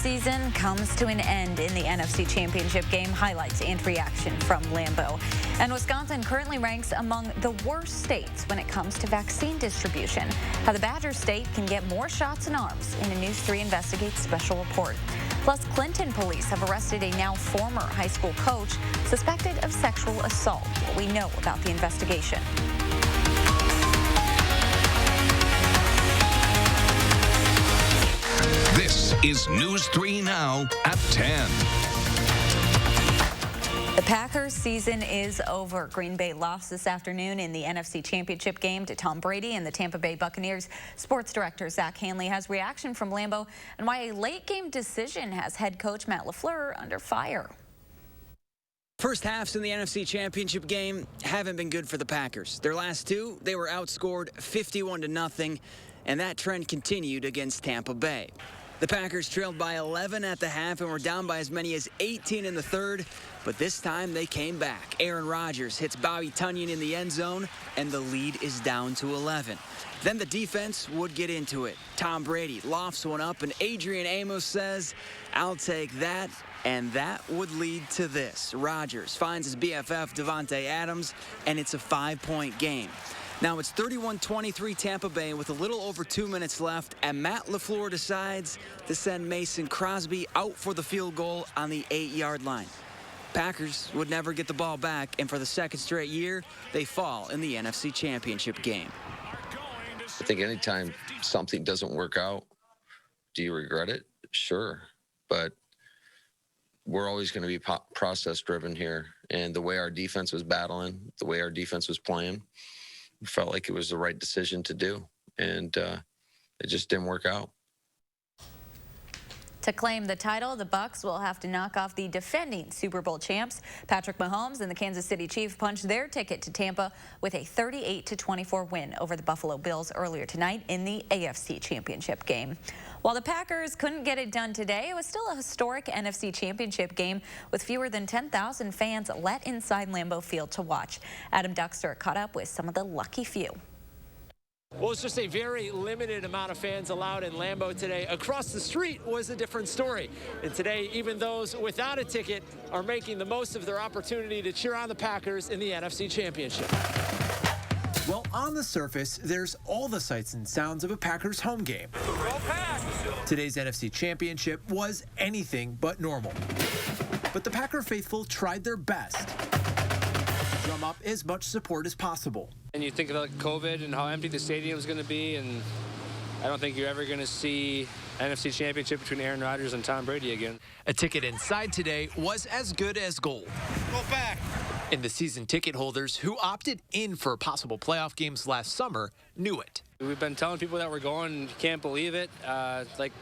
season comes to an end in the NFC Championship game. Highlights and reaction from Lambeau. And Wisconsin currently ranks among the worst states when it comes to vaccine distribution. How the Badger State can get more shots in arms in a News 3 Investigates special report. Plus, Clinton police have arrested a now former high school coach suspected of sexual assault. What we know about the investigation. This is News 3 Now at 10. The Packers season is over. Green Bay lost this afternoon in the NFC Championship game to Tom Brady and the Tampa Bay Buccaneers. Sports director Zach Hanley has reaction from Lambeau and why a late game decision has head coach Matt LaFleur under fire. First halves in the NFC Championship game haven't been good for the Packers. Their last two, they were outscored 51-0, and that trend continued against Tampa Bay. The Packers trailed by 11 at the half and were down by as many as 18 in the third, but this time they came back. Aaron Rodgers hits Bobby Tunyon in the end zone, and the lead is down to 11. Then the defense would get into it. Tom Brady lofts one up, and Adrian Amos says, "I'll take that," and that would lead to this. Rodgers finds his BFF Davante Adams, and it's a 5-point game. Now it's 31-23 Tampa Bay with a little over 2 minutes left, and Matt LaFleur decides to send Mason Crosby out for the field goal on the 8-yard line. Packers would never get the ball back, and for the second straight year, they fall in the NFC Championship game. I think anytime something doesn't work out, do you regret it? Sure, but we're always going to be process-driven here, and the way our defense was battling, the way our defense was playing, felt like it was the right decision to do, and it just didn't work out. To claim the title, the Bucs will have to knock off the defending Super Bowl champs. Patrick Mahomes and the Kansas City Chiefs punched their ticket to Tampa with a 38-24 win over the Buffalo Bills earlier tonight in the AFC Championship game. While the Packers couldn't get it done today, it was still a historic NFC Championship game with fewer than 10,000 fans let inside Lambeau Field to watch. Adam Duxter caught up with some of the lucky few. Well, it's just a very limited amount of fans allowed in Lambeau today. Across the street was a different story. And today, even those without a ticket are making the most of their opportunity to cheer on the Packers in the NFC Championship. Well, on the surface, there's all the sights and sounds of a Packers home game. Today's NFC Championship was anything but normal. But the Packer faithful tried their best to drum up as much support as possible. And you think about COVID and how empty the stadium is going to be, and I don't think you're ever going to see NFC Championship between Aaron Rodgers and Tom Brady again. A ticket inside today was as good as gold. Go back. And the season ticket holders who opted in for possible playoff games last summer knew it. We've been telling people that we're going, you can't believe it. Like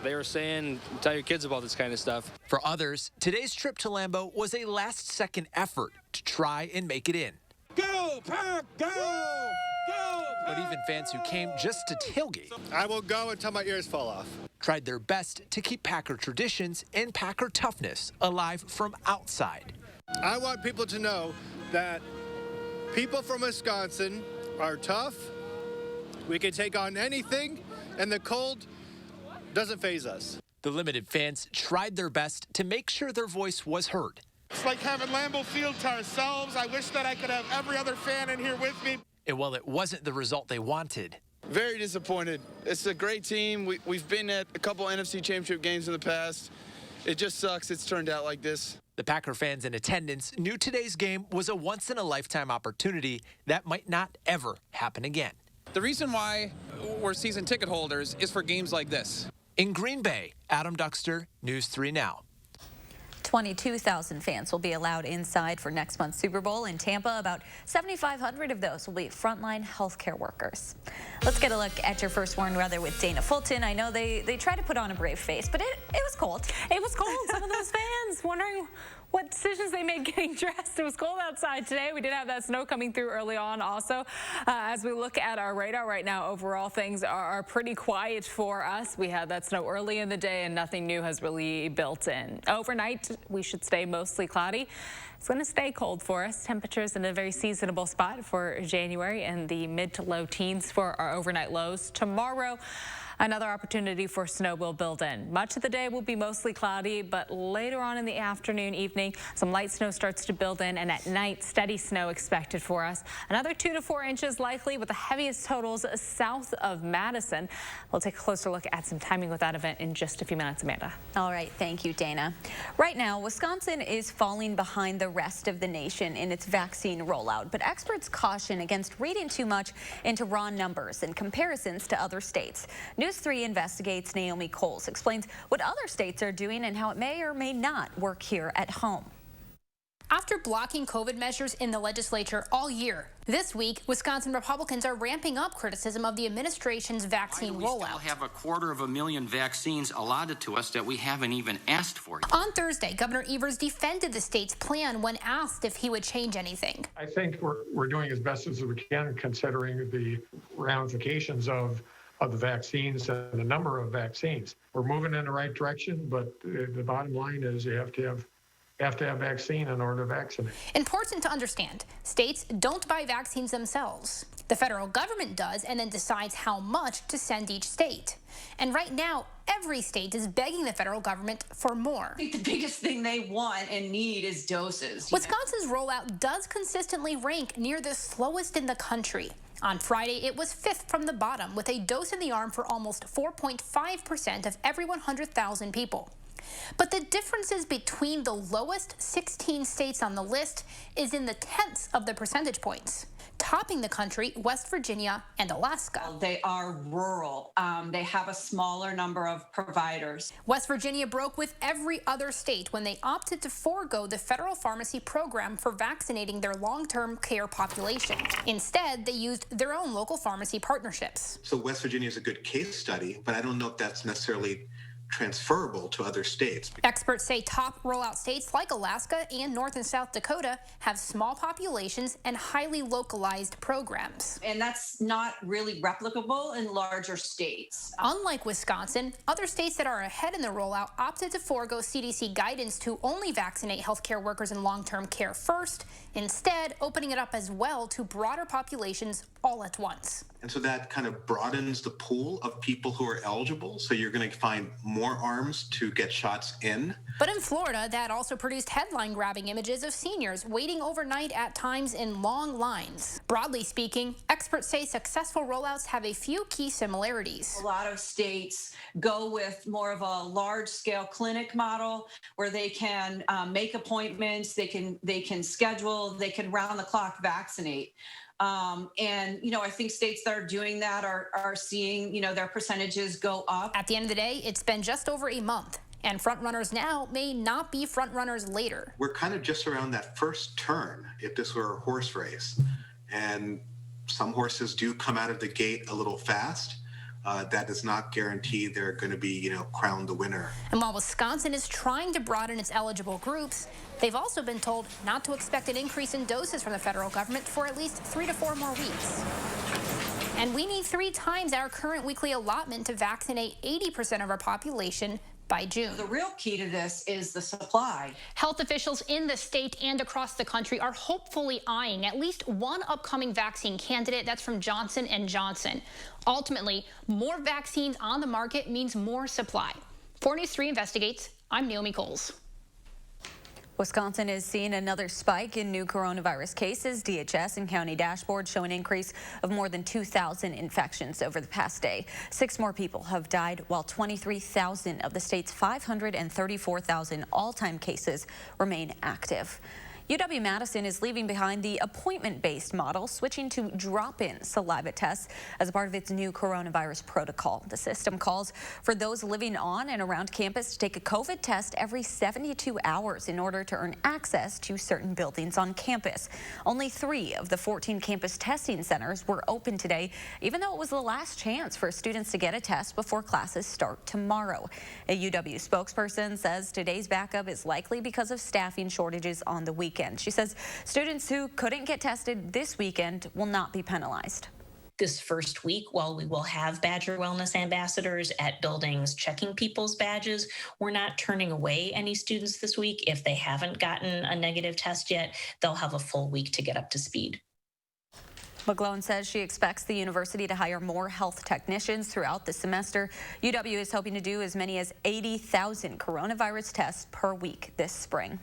they were saying, tell your kids about this kind of stuff. For others, today's trip to Lambeau was a last-second effort to try and make it in. Go, Pack, go! Go, But even fans who came just to tailgate I will go until my ears fall off. tried their best to keep Packer traditions and Packer toughness alive from outside. I want people to know that people from Wisconsin are tough. We can take on anything, and the cold doesn't faze us. The limited fans tried their best to make sure their voice was heard. It's like having Lambeau Field to ourselves. I wish that I could have every other fan in here with me. And while it wasn't the result they wanted, very disappointed. It's a great team. We've been at a couple NFC Championship games in the past. It just sucks it's turned out like this. the Packer fans in attendance knew today's game was a once-in-a-lifetime opportunity that might not ever happen again. The reason why we're season ticket holders is for games like this. In Green Bay, Adam Duxter, News 3 Now. 22,000 fans will be allowed inside for next month's Super Bowl in Tampa. About 7,500 of those will be frontline healthcare workers. Let's get a look at your first warned weather with Dana Fulton. I know they try to put on a brave face, but it was cold. It was cold. Some of those fans wondering what decisions they made getting dressed. It was cold outside today. We did have that snow coming through early on also. As we look at our radar right now, overall things are pretty quiet for us. We had that snow early in the day and nothing new has really built in. Overnight, we should stay mostly cloudy. It's going to stay cold for us. Temperatures in a very seasonable spot for January and the mid to low teens for our overnight lows. Tomorrow, Another opportunity for snow will build in. Much of the day will be mostly cloudy, but later on in the afternoon, evening, some light snow starts to build in, and at night, steady snow expected for us. Another 2 to 4 inches likely, with the heaviest totals south of Madison. We'll take a closer look at some timing with that event in just a few minutes, Amanda. All right, thank you, Dana. Right now, Wisconsin is falling behind the rest of the nation in its vaccine rollout, but experts caution against reading too much into raw numbers and comparisons to other states. News 3 investigates. Naomi Coles explains what other states are doing and how it may or may not work here at home. After blocking COVID measures in the legislature all year, this week, Wisconsin Republicans are ramping up criticism of the administration's vaccine rollout. We still have 250,000 vaccines allotted to us that we haven't even asked for. On Thursday, Governor Evers defended the state's plan when asked if he would change anything. I think we're doing as best as we can, considering the ramifications of the vaccines and the number of vaccines. We're moving in the right direction, but the bottom line is you have to have vaccine in order to vaccinate. Important to understand, states don't buy vaccines themselves. The federal government does and then decides how much to send each state. And right now, every state is begging the federal government for more. I think the biggest thing they want and need is doses. Wisconsin's rollout does consistently rank near the slowest in the country. On Friday, it was 5th from the bottom, with a dose in the arm for almost 4.5% of every 100,000 people. But the differences between the lowest 16 states on the list is in the tenths of the percentage points. Topping the country, West Virginia and Alaska. They are rural. They have a smaller number of providers. West Virginia broke with every other state when they opted to forego the federal pharmacy program for vaccinating their long-term care population. Instead, they used their own local pharmacy partnerships. So West Virginia is a good case study, but I don't know if that's necessarily transferable to other states. Experts say top rollout states like Alaska and North and South Dakota have small populations and highly localized programs. And that's not really replicable in larger states. Unlike Wisconsin, other states that are ahead in the rollout opted to forego CDC guidance to only vaccinate healthcare workers in long-term care first, instead opening it up as well to broader populations all at once. And so that kind of broadens the pool of people who are eligible. So you're going to find more arms to get shots in. But in Florida, that also produced headline-grabbing images of seniors waiting overnight at times in long lines. Broadly speaking, experts say successful rollouts have a few key similarities. A lot of states go with more of a large-scale clinic model where they can make appointments, they can schedule, they can round-the-clock vaccinate. And, I think states that are doing that are seeing, their percentages go up. At the end of the day, it's been just over a month, and frontrunners now may not be frontrunners later. We're kind of just around that first turn if this were a horse race. And some horses do come out of the gate a little fast. That does not guarantee they're going to be, crowned the winner. And while Wisconsin is trying to broaden its eligible groups, they've also been told not to expect an increase in doses from the federal government for at least 3 to 4 more weeks. And we need 3 times our current weekly allotment to vaccinate 80% of our population by June. The real key to this is the supply. Health officials in the state and across the country are hopefully eyeing at least one upcoming vaccine candidate. That's from Johnson & Johnson. Ultimately, more vaccines on the market means more supply. 4 News 3 investigates. I'm Naomi Coles. Wisconsin is seeing another spike in new coronavirus cases. DHS and county dashboards show an increase of more than 2,000 infections over the past day. 6 more people have died, while 23,000 of the state's 534,000 all-time cases remain active. UW-Madison is leaving behind the appointment-based model, switching to drop-in saliva tests as a part of its new coronavirus protocol. The system calls for those living on and around campus to take a COVID test every 72 hours in order to earn access to certain buildings on campus. Only 3 of the 14 campus testing centers were open today, even though it was the last chance for students to get a test before classes start tomorrow. A UW spokesperson says today's backup is likely because of staffing shortages on the weekend. She says students who couldn't get tested this weekend will not be penalized. This first week, while we will have Badger Wellness ambassadors at buildings checking people's badges, we're not turning away any students this week. If they haven't gotten a negative test yet, they'll have a full week to get up to speed. McGlone says she expects the university to hire more health technicians throughout the semester. UW is hoping to do as many as 80,000 coronavirus tests per week this spring.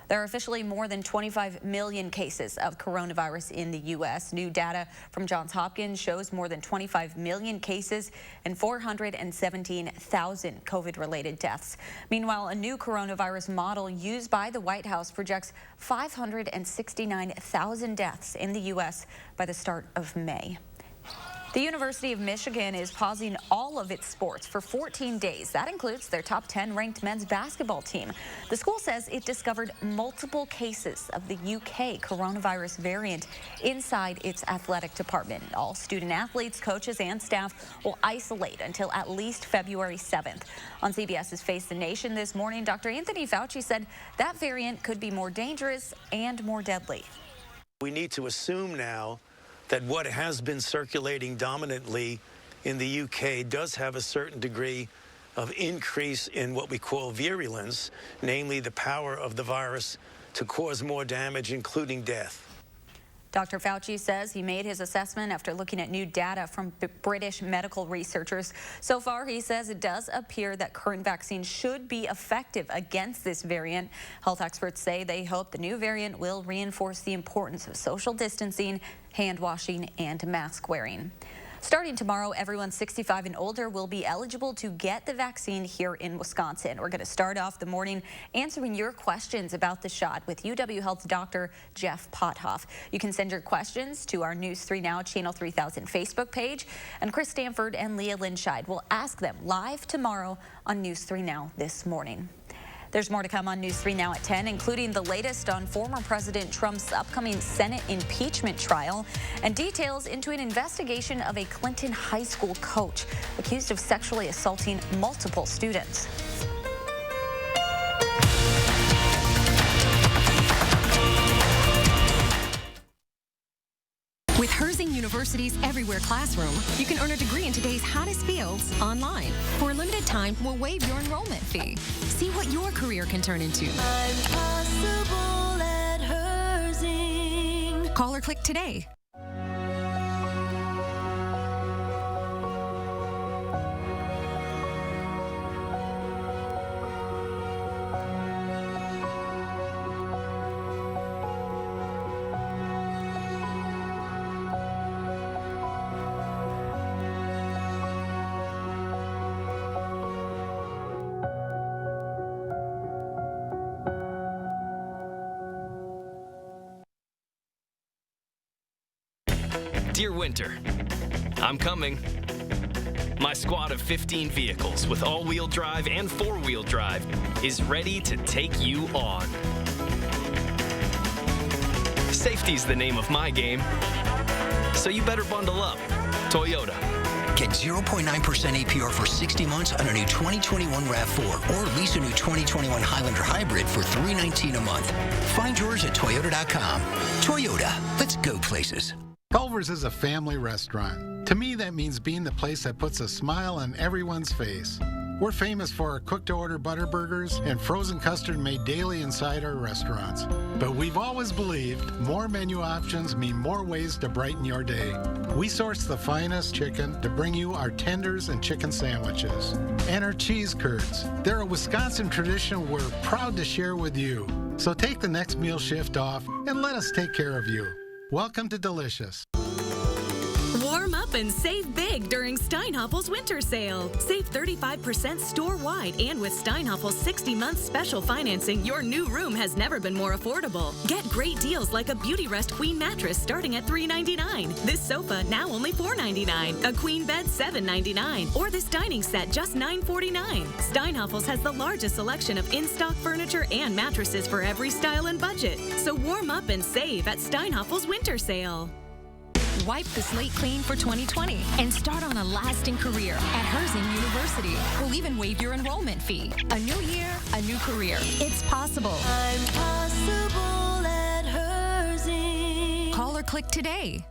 There are officially more than 25 million cases of coronavirus in the U.S. New data from Johns Hopkins shows more than 25 million cases and 417,000 COVID-related deaths. Meanwhile, a new coronavirus model used by the White House projects 569,000 deaths in the U.S. by the start of May. The University of Michigan is pausing all of its sports for 14 days. That includes their top 10 ranked men's basketball team. The school says it discovered multiple cases of the UK coronavirus variant inside its athletic department. All student athletes, coaches, and staff will isolate until at least February 7th. On CBS's Face the Nation this morning, Dr. Anthony Fauci said that variant could be more dangerous and more deadly. We need to assume now that what has been circulating dominantly in the UK does have a certain degree of increase in what we call virulence, namely the power of the virus to cause more damage, including death. Dr. Fauci says he made his assessment after looking at new data from British medical researchers. So far, he says it does appear that current vaccines should be effective against this variant. Health experts say they hope the new variant will reinforce the importance of social distancing, hand washing, and mask wearing. Starting tomorrow, everyone 65 and older will be eligible to get the vaccine here in Wisconsin. We're going to start off the morning answering your questions about the shot with UW Health's Dr. Jeff Pothoff. You can send your questions to our News 3 Now Channel 3000 Facebook page, and Chris Stanford and Leah Linscheid will ask them live tomorrow on News 3 Now this morning. There's more to come on News 3 Now at 10, including the latest on former President Trump's upcoming Senate impeachment trial and details into an investigation of a Clinton high school coach accused of sexually assaulting multiple students. With Herzing University's Everywhere Classroom, you can earn a degree in today's hottest fields online. For a limited time, we'll waive your enrollment fee. See what your career can turn into. I'm possible at Herzing. Call or click today. Dear Winter, I'm coming. My squad of 15 vehicles with all-wheel drive and four-wheel drive is ready to take you on. Safety's the name of my game, so you better bundle up. Toyota. Get 0.9% APR for 60 months on a new 2021 RAV4 or lease a new 2021 Highlander Hybrid for $319 a month. Find yours at Toyota.com. Toyota, let's go places. Culver's is a family restaurant. To me, that means being the place that puts a smile on everyone's face. We're famous for our cooked-to-order butter burgers and frozen custard made daily inside our restaurants. But we've always believed more menu options mean more ways to brighten your day. We source the finest chicken to bring you our tenders and chicken sandwiches. And our cheese curds. They're a Wisconsin tradition we're proud to share with you. So take the next meal shift off and let us take care of you. Welcome to Delicious. Warm up and save big during Steinhaffel's winter sale. Save 35% store-wide, and with Steinhaffel's 60-month special financing, your new room has never been more affordable. Get great deals like a Beauty Rest Queen mattress starting at $399. This sofa now only $499. A queen bed $799. Or this dining set just $949. Steinhaffel's has the largest selection of in-stock furniture and mattresses for every style and budget. So warm up and save at Steinhaffel's winter sale. Wipe the slate clean for 2020 and start on a lasting career at Herzing University. We'll even waive your enrollment fee. A new year, a new career. It's possible. I'm possible at Herzing. Call or click today.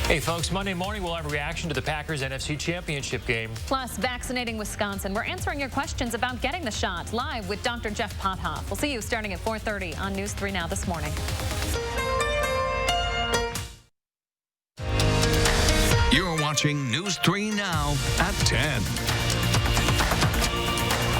Hey folks, Monday morning we'll have a reaction to the Packers NFC Championship game. Plus, vaccinating Wisconsin. We're answering your questions about getting the shot live with Dr. Jeff Pothoff. We'll see you starting at 4:30 on News 3 Now this morning. watching News 3 Now at 10.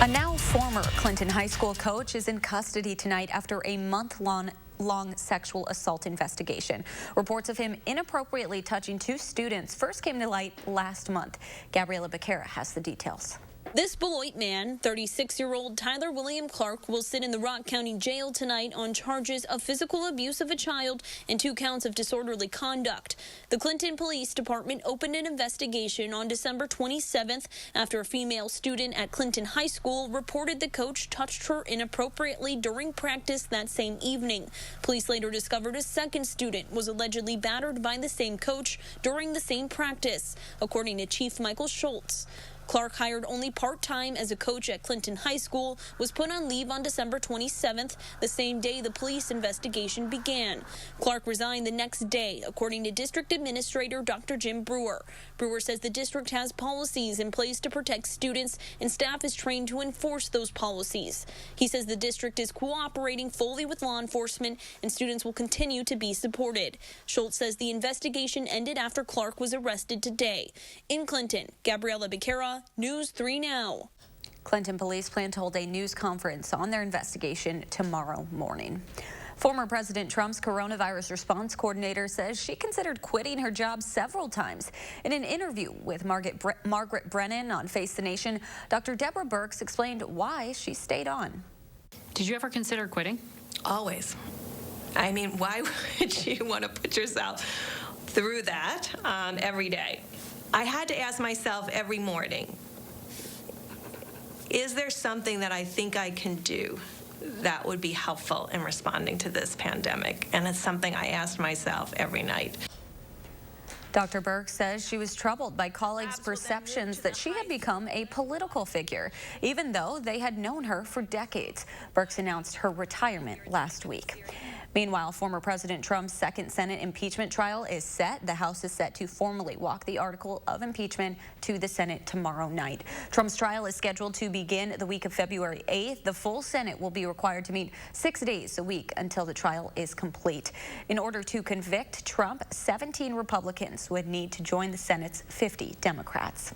A now former Clinton High School coach is in custody tonight after a month-long sexual assault investigation. Reports of him inappropriately touching 2 students first came to light last month. Gabriela Becerra has the details. This Beloit man, 36-year-old Tyler William Clark, will sit in the Rock County Jail tonight on charges of physical abuse of a child and 2 counts of disorderly conduct. The Clinton Police Department opened an investigation on December 27th after a female student at Clinton High School reported the coach touched her inappropriately during practice that same evening. Police later discovered a second student was allegedly battered by the same coach during the same practice, according to Chief Michael Schultz. Clark, hired only part-time as a coach at Clinton High School, was put on leave on December 27th, the same day the police investigation began. Clark resigned the next day, according to District Administrator Dr. Jim Brewer. Brewer says the district has policies in place to protect students, and staff is trained to enforce those policies. He says the district is cooperating fully with law enforcement, and students will continue to be supported. Schultz says the investigation ended after Clark was arrested today. In Clinton, Gabriela Becerra, News 3 Now. Clinton police plan to hold a news conference on their investigation tomorrow morning. Former President Trump's coronavirus response coordinator says she considered quitting her job several times. In an interview with Margaret Brennan on Face the Nation, Dr. Deborah Birx explained why she stayed on. Did you ever consider quitting? Always. I mean, why would you want to put yourself through that every day? I had to ask myself every morning, is there something that I think I can do that would be helpful in responding to this pandemic? And it's something I asked myself every night. Dr. Birx says she was troubled by colleagues' perceptions that she had become a political figure, even though they had known her for decades. Birx announced her retirement last week. Meanwhile, former President Trump's second Senate impeachment trial is set. The House is set to formally walk the article of impeachment to the Senate tomorrow night. Trump's trial is scheduled to begin the week of February 8th. The full Senate will be required to meet 6 days a week until the trial is complete. In order to convict Trump, 17 Republicans would need to join the Senate's 50 Democrats.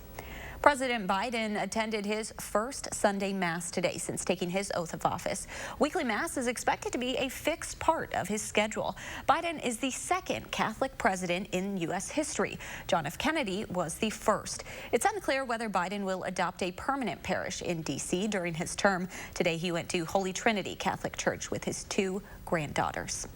President Biden attended his first Sunday Mass today since taking his oath of office. Weekly Mass is expected to be a fixed part of his schedule. Biden is the second Catholic president in U.S. history. John F. Kennedy was the first. It's unclear whether Biden will adopt a permanent parish in D.C. during his term. Today he went to Holy Trinity Catholic Church with his 2 granddaughters.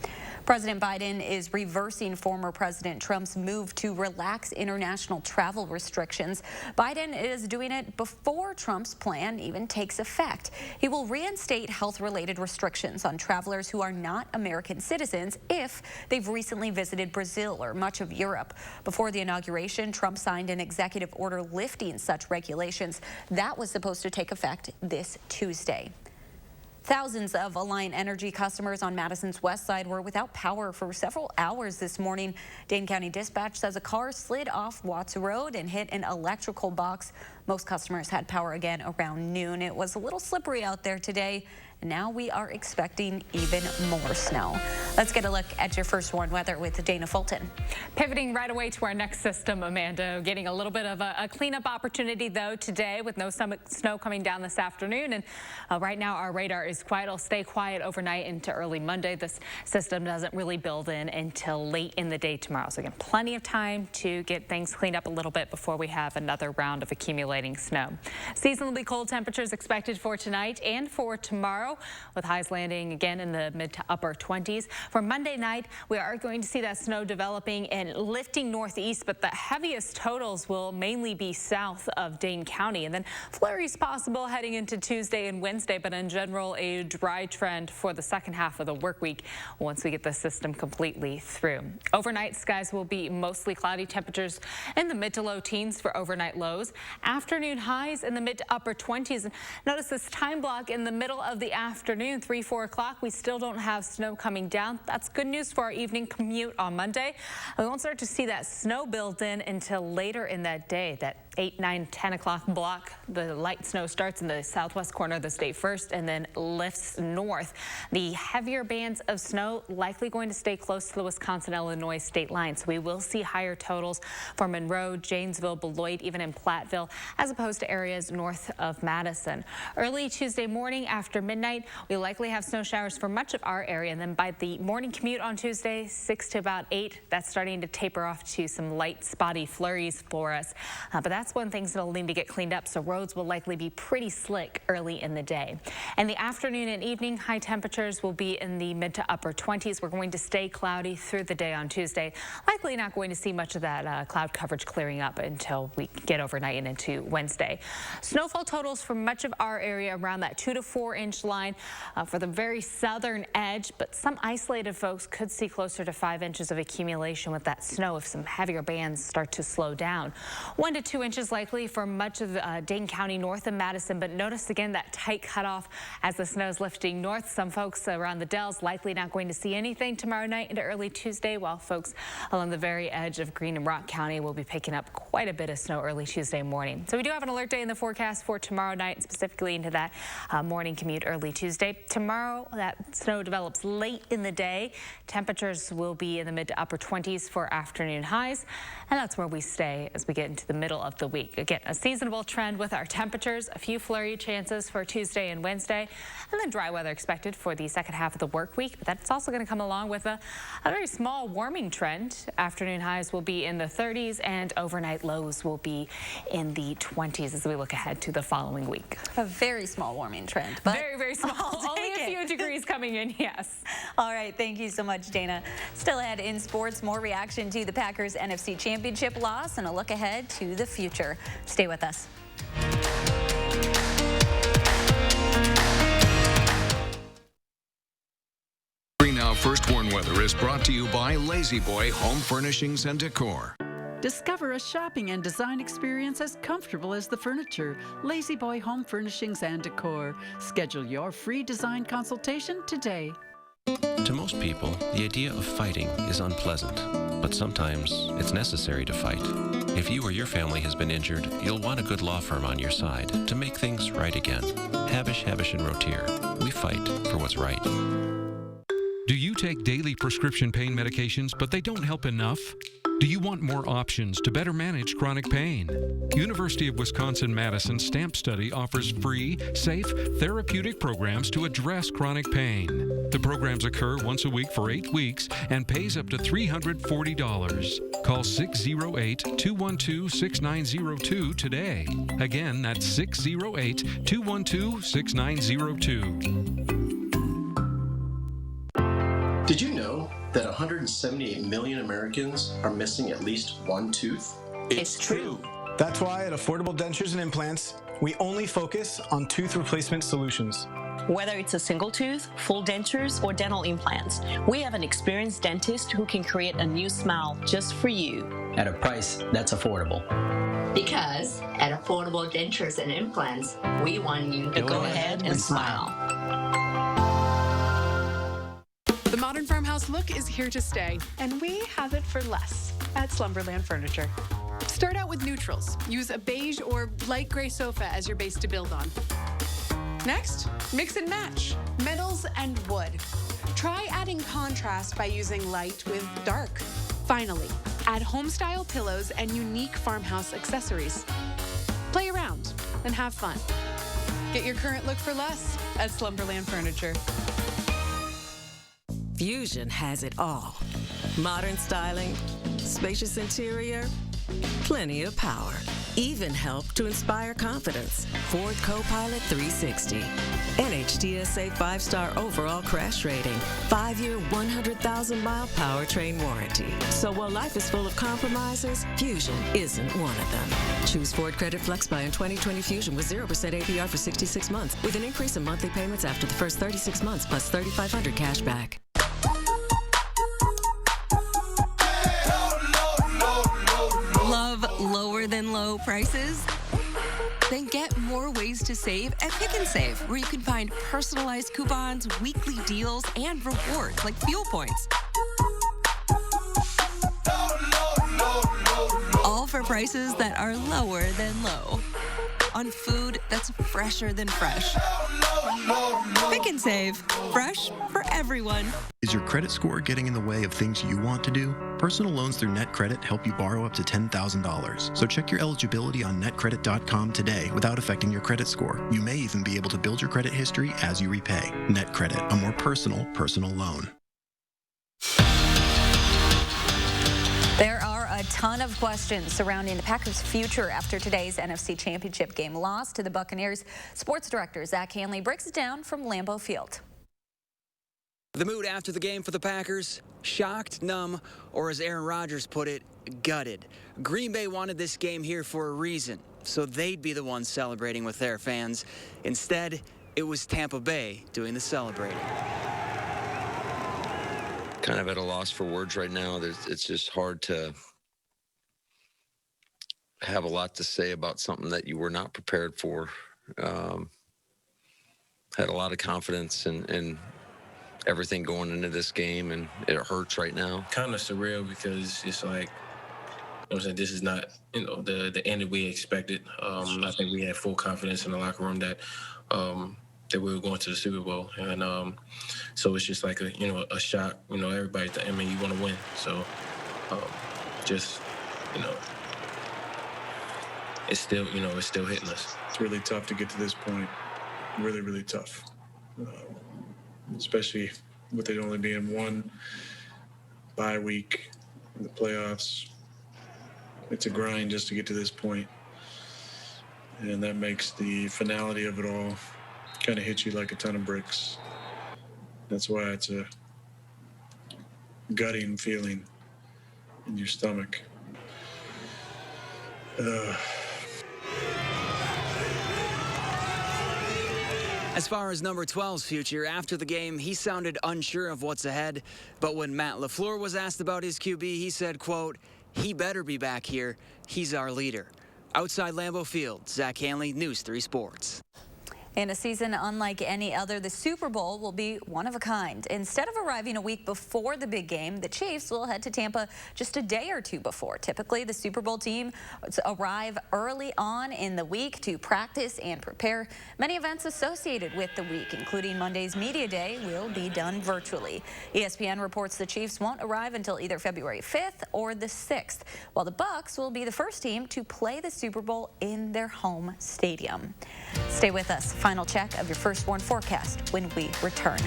President Biden is reversing former President Trump's move to relax international travel restrictions. Biden is doing it before Trump's plan even takes effect. He will reinstate health-related restrictions on travelers who are not American citizens if they've recently visited Brazil or much of Europe. Before the inauguration, Trump signed an executive order lifting such regulations. That was supposed to take effect this Tuesday. Thousands of Alliant Energy customers on Madison's west side were without power for several hours this morning. Dane County Dispatch says a car slid off Watts Road and hit an electrical box. Most customers had power again around noon. It was a little slippery out there today, and now we are expecting even more snow. Let's get a look at your first warned weather with Dana Fulton. Pivoting right away to our next system, Amanda. Getting a little bit of a cleanup opportunity, though, today with no snow coming down this afternoon. And right now, our radar is quiet. It'll stay quiet overnight into early Monday. This system doesn't really build in until late in the day tomorrow. So, again, plenty of time to get things cleaned up a little bit before we have another round of accumulating snow. Seasonably cold temperatures expected for tonight and for tomorrow, with highs landing again in the mid to upper 20s. For Monday night, we are going to see that snow developing and lifting northeast, but the heaviest totals will mainly be south of Dane County. And then flurries possible heading into Tuesday and Wednesday, but in general, a dry trend for the second half of the work week once we get the system completely through. Overnight, skies will be mostly cloudy, temperatures in the mid to low teens for overnight lows. Afternoon highs in the mid to upper 20s. And notice this time block in the middle of the afternoon, 3-4 o'clock. We still don't have snow coming down. That's good news for our evening commute on Monday. We won't start to see that snow build in until later in that day. That 8, 9, 10 o'clock block. The light snow starts in the southwest corner of the state first and then lifts north. The heavier bands of snow likely going to stay close to the Wisconsin-Illinois state line. So we will see higher totals for Monroe, Janesville, Beloit, even in Platteville, as opposed to areas north of Madison. Early Tuesday morning after midnight, we likely have snow showers for much of our area. And then by the morning commute on Tuesday, 6 to about 8, that's starting to taper off to some light spotty flurries for us. But that's when things will need to get cleaned up, so roads will likely be pretty slick early in the day. In the afternoon and evening, high temperatures will be in the mid to upper 20s. We're going to stay cloudy through the day on Tuesday. Likely not going to see much of that cloud coverage clearing up until we get overnight and into Wednesday. Snowfall totals for much of our area around that 2 to 4 inch line for the very southern edge, but some isolated folks could see closer to 5 inches of accumulation with that snow if some heavier bands start to slow down. 1 to 2 inches likely for much of Dane County north of Madison, but notice again that tight cutoff as the snow is lifting north. Some folks around the Dells likely not going to see anything tomorrow night into early Tuesday, while folks along the very edge of Greene and Rock County will be picking up quite a bit of snow early Tuesday morning. So we do have an alert day in the forecast for tomorrow night, specifically into that morning commute early Tuesday. Tomorrow, that snow develops late in the day. Temperatures will be in the mid to upper 20s for afternoon highs, and that's where we stay as we get into the middle of the week. Again, a seasonable trend with our temperatures, a few flurry chances for Tuesday and Wednesday, and then dry weather expected for the second half of the work week. But that's also going to come along with a very small warming trend. Afternoon highs will be in the 30s and overnight lows will be in the 20s as we look ahead to the following week. A very small warming trend, but very, very small. Only a few degrees coming in, yes. All right, thank you so much, Dana. Still ahead in sports, more reaction to the Packers NFC Championship loss and a look ahead to the future. Stay with us. Now First Warn Weather is brought to you by Lazy Boy Home Furnishings and Decor. Discover a shopping and design experience as comfortable as the furniture. Lazy Boy Home Furnishings and Decor. Schedule your free design consultation today. To most people, the idea of fighting is unpleasant, but sometimes it's necessary to fight. If you or your family has been injured, you'll want a good law firm on your side to make things right again. Habish, Habish & Rotier. We fight for what's right. Do you take daily prescription pain medications, but they don't help enough? Do you want more options to better manage chronic pain? University of Wisconsin-Madison STAMP Study offers free, safe, therapeutic programs to address chronic pain. The programs occur once a week for 8 weeks and pays up to $340. Call 608-212-6902 today. Again, that's 608-212-6902. Did you know that 178 million Americans are missing at least one tooth? It's true. That's why at Affordable Dentures and Implants, we only focus on tooth replacement solutions. Whether it's a single tooth, full dentures, or dental implants, we have an experienced dentist who can create a new smile just for you. At a price that's affordable. Because at Affordable Dentures and Implants, we want you to go ahead and smile. The modern farmhouse look is here to stay, and we have it for less at Slumberland Furniture. Start out with neutrals. Use a beige or light gray sofa as your base to build on. Next, mix and match metals and wood. Try adding contrast by using light with dark. Finally, add home-style pillows and unique farmhouse accessories. Play around and have fun. Get your current look for less at Slumberland Furniture. Fusion has it all. Modern styling, spacious interior, plenty of power. Even help to inspire confidence. Ford Co-Pilot 360. NHTSA 5-star overall crash rating. 5-year, 100,000-mile powertrain warranty. So while life is full of compromises, Fusion isn't one of them. Choose Ford Credit Flex Buy in 2020 Fusion with 0% APR for 66 months with an increase in monthly payments after the first 36 months plus $3,500 cash back. Love lower than low prices? Then get more ways to save at Pick 'n Save, where you can find personalized coupons, weekly deals, and rewards like fuel points. All for for prices that are lower than low. On food that's fresher than fresh. Pick and Save. Fresh for everyone. Is your credit score getting in the way of things you want to do? Personal loans through NetCredit help you borrow up to $10,000. So check your eligibility on netcredit.com today without affecting your credit score. You may even be able to build your credit history as you repay. NetCredit, a more personal loan. There are a ton of questions surrounding the Packers' future after today's NFC Championship game loss to the Buccaneers. Sports director Zach Hanley breaks it down from Lambeau Field. The mood after the game for the Packers? Shocked, numb, or as Aaron Rodgers put it, gutted. Green Bay wanted this game here for a reason, so they'd be the ones celebrating with their fans. Instead, it was Tampa Bay doing the celebrating. Kind of at a loss for words right now. It's just hard to have a lot to say about something that you were not prepared for. Had a lot of confidence in everything going into this game, and it hurts right now. Kind of surreal because it's like, I'm saying, this is not, the end that we expected. I think we had full confidence in the locker room that we were going to the Super Bowl, and so it's just like a shock. Everybody, you want to win, so just it's still hitting us. It's really tough to get to this point. Really, really tough. Especially with it only being one bye week in the playoffs. It's a grind just to get to this point. And that makes the finality of it all kind of hit you like a ton of bricks. That's why it's a gutting feeling in your stomach. As far as number 12's future, after the game, he sounded unsure of what's ahead. But when Matt LaFleur was asked about his QB, he said, quote, "He better be back here. He's our leader." Outside Lambeau Field, Zach Hanley, News 3 Sports. In a season unlike any other, the Super Bowl will be one of a kind. Instead of arriving a week before the big game, the Chiefs will head to Tampa just a day or two before. Typically, the Super Bowl team arrive early on in the week to practice and prepare. Many events associated with the week, including Monday's Media Day, will be done virtually. ESPN reports the Chiefs won't arrive until either February 5th or the 6th, while the Bucs will be the first team to play the Super Bowl in their home stadium. Stay with us. Final check of your First Warn forecast when we return.